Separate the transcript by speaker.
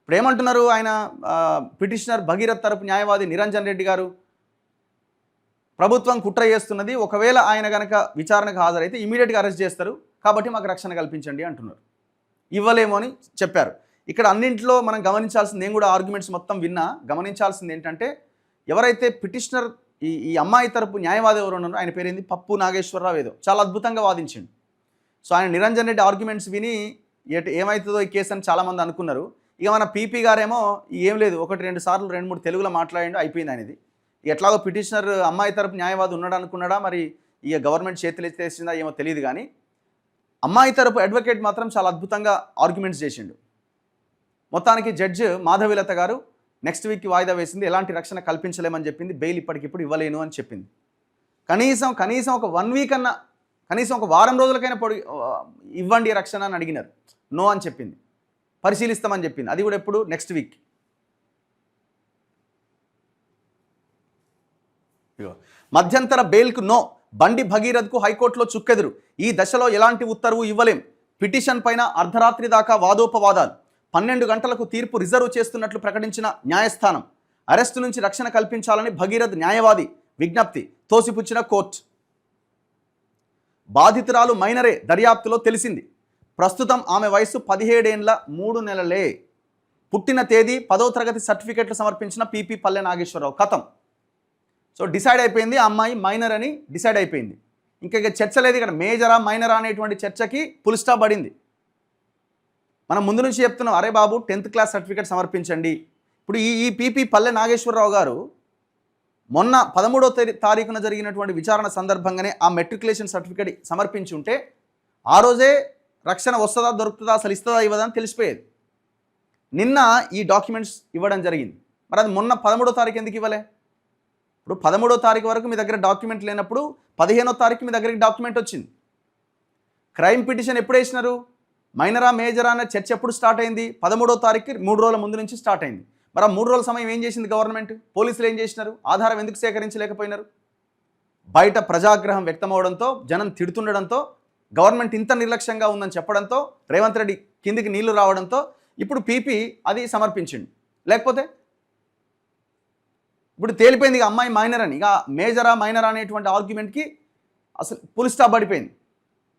Speaker 1: ఇప్పుడు ఏమంటున్నారు ఆయన పిటిషనర్ భగీరథ్ తరపు న్యాయవాది నిరంజన్ రెడ్డి గారు, ప్రభుత్వం కుట్ర చేస్తున్నది, ఒకవేళ ఆయన కనుక విచారణకు హాజరైతే ఇమీడియట్గా అరెస్ట్ చేస్తారు, కాబట్టి మాకు రక్షణ కల్పించండి అంటున్నారు. ఇవ్వలేమో అని చెప్పారు. ఇక్కడ అన్నింటిలో మనం గమనించాల్సింది, నేను కూడా ఆర్గ్యుమెంట్స్ మొత్తం విన్నా, గమనించాల్సింది ఏంటంటే ఎవరైతే పిటిషనర్ ఈ అమ్మాయి తరపు న్యాయవాది ఎవరు ఉన్నారో ఆయన పేరేంది, పప్పు నాగేశ్వరరావు ఏదో, చాలా అద్భుతంగా వాదించిండు. సో ఆయన నిరంజన్ రెడ్డి ఆర్గ్యుమెంట్స్ విని ఏమవుతుందో ఈ కేసు అని చాలామంది అనుకున్నారు. ఇక మన పీపీ గారేమో ఏం లేదు, 1-2 సార్లు 2-3 తెలుగులో మాట్లాడిండు, అయిపోయింది ఆయనది. ఎట్లాగో పిటిషనర్ అమ్మాయి తరపు న్యాయవాది ఉన్నాడు అనుకున్నాడా, మరి ఇక గవర్నమెంట్ చేతులు ఎత్తేసిందా ఏమో తెలియదు. కానీ అమ్మాయి తరపు అడ్వకేట్ మాత్రం చాలా అద్భుతంగా ఆర్గ్యుమెంట్స్ చేసిండు. మొత్తానికి జడ్జ్ మాధవిలత గారు నెక్స్ట్ వీక్కి వాయిదా వేసింది. ఎలాంటి రక్షణ కల్పించలేమని చెప్పింది, బెయిల్ ఇప్పటికిప్పుడు ఇవ్వలేను అని చెప్పింది. కనీసం ఒక 1 వీక్ అన్నా, కనీసం ఒక వారం రోజులకైనా ఇవ్వండి రక్షణ అని అడిగినారు. నో అని చెప్పింది, పరిశీలిస్తామని చెప్పింది. అది కూడా ఎప్పుడు, నెక్స్ట్ వీక్. మధ్యంతర బెయిల్కు నో, బండి భగీరథ్కు హైకోర్టులో చుక్కెదురు. ఈ దశలో ఎలాంటి ఉత్తర్వు ఇవ్వలేం. పిటిషన్ పైన అర్ధరాత్రి దాకా వాదోపవాదాలు. 12 గంటలకు తీర్పు రిజర్వ్ చేస్తున్నట్లు ప్రకటించిన న్యాయస్థానం. అరెస్టు నుంచి రక్షణ కల్పించాలని భగీరథ్ న్యాయవాది విజ్ఞప్తి తోసిపుచ్చిన కోర్టు. బాధితురాలు మైనరే, దర్యాప్తులో తెలిసింది. ప్రస్తుతం ఆమె వయసు 17 ఏండ్ల 3 నెలలే. పుట్టిన తేదీ 10వ తరగతి సర్టిఫికెట్లు సమర్పించిన పీపీ పల్లె నాగేశ్వరరావు. కథం. సో డిసైడ్ అయిపోయింది, ఆ అమ్మాయి మైనర్ అని డిసైడ్ అయిపోయింది. ఇంకా చర్చ లేదు ఇక్కడ. మేజరా మైనరా అనేటువంటి చర్చకి ఫుల్ స్టాప్ పడింది. మనం ముందు నుంచి చెప్తున్నాం, అరే బాబు 10th క్లాస్ సర్టిఫికేట్ సమర్పించండి. ఇప్పుడు ఈ పీపీ పల్లె నాగేశ్వరరావు గారు మొన్న 13వ తారీఖున జరిగినటువంటి విచారణ సందర్భంగానే ఆ మెట్రికులేషన్ సర్టిఫికేట్ సమర్పించి ఉంటే ఆ రోజే రక్షణ వస్తుందా, దొరుకుతుందా, అసలు ఇస్తుందా ఇవ్వదా అని తెలిసిపోయేది. నిన్న ఈ డాక్యుమెంట్స్ ఇవ్వడం జరిగింది. మరి అది మొన్న 13వ తారీఖు ఎందుకు ఇవ్వలే? ఇప్పుడు 13వ తారీఖు వరకు మీ దగ్గర డాక్యుమెంట్ లేనప్పుడు 15వ తారీఖు మీ దగ్గరికి డాక్యుమెంట్ వచ్చింది. క్రైమ్ పిటిషన్ ఎప్పుడు వేసినారు? మైనరా మేజరా అనే చర్చ ఎప్పుడు స్టార్ట్ అయింది? 13వ తారీఖుకి 3 రోజుల ముందు నుంచి స్టార్ట్ అయింది. మరి ఆ 3 రోజుల సమయం ఏం చేసింది గవర్నమెంట్? పోలీసులు ఏం చేసినారు? ఆధారం ఎందుకు సేకరించలేకపోయినారు? బయట ప్రజాగ్రహం వ్యక్తమవడంతో, జనం తిడుతుండడంతో, గవర్నమెంట్ ఇంత నిర్లక్ష్యంగా ఉందని చెప్పడంతో, రేవంత్ రెడ్డి కిందికి నీళ్లు రావడంతో ఇప్పుడు పీపీ అది సమర్పించిండు. లేకపోతే ఇప్పుడు తేలిపోయింది ఇక అమ్మాయి మైనర్ అని. ఇక మేజరా మైనరా అనేటువంటి ఆర్గ్యుమెంట్కి అసలు ఫుల్ స్టాప్ పడిపోయింది.